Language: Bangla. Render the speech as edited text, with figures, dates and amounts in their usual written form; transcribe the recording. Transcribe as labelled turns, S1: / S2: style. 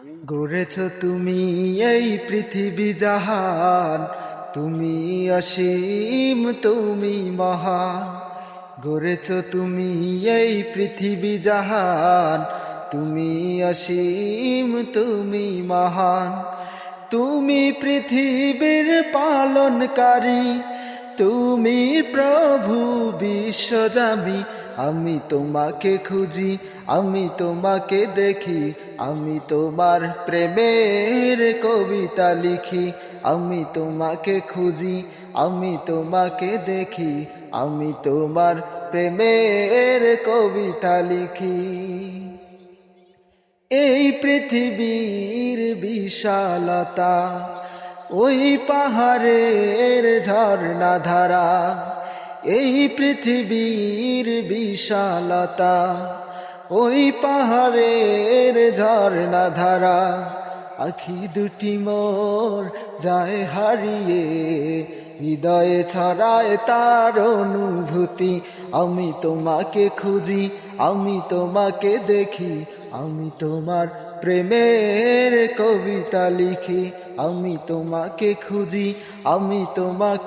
S1: গড়েছ তুমি এই পৃথিবী জাহান, তুমি অসীম তুমি মহান। গড়েছ তুমি এই পৃথিবী জাহান, তুমি অসীম তুমি মহান। তুমি পৃথিবীর পালনকারী, তুমি প্রভু বিশ্বজামি। আমি তোমাকে খুঁজি, আমি তোমাকে দেখি, আমি তোমার প্রেমের কবিতা লিখি। আমি তোমাকে খুঁজি, আমি তোমাকে দেখি, আমি তোমার প্রেমের কবিতা লিখি। এই পৃথিবীর বিশালতা, ওই পাহাড়ের ঝর্ণা ধারা। এই পৃথিবীর বিশালতা, ওই পাহাড়ের ঝর্ণা ধারা। আখি দুটি মোর যায় হারিয়ে, হৃদয়ে ছড়ায় তার অনুভূতি। আমি তোমাকে খুঁজি, আমি তোমাকে দেখি, আমি তোমার প্রেমের কবিতা লিখি। আমি তোমাকে খুঁজি, আমি তোমাকে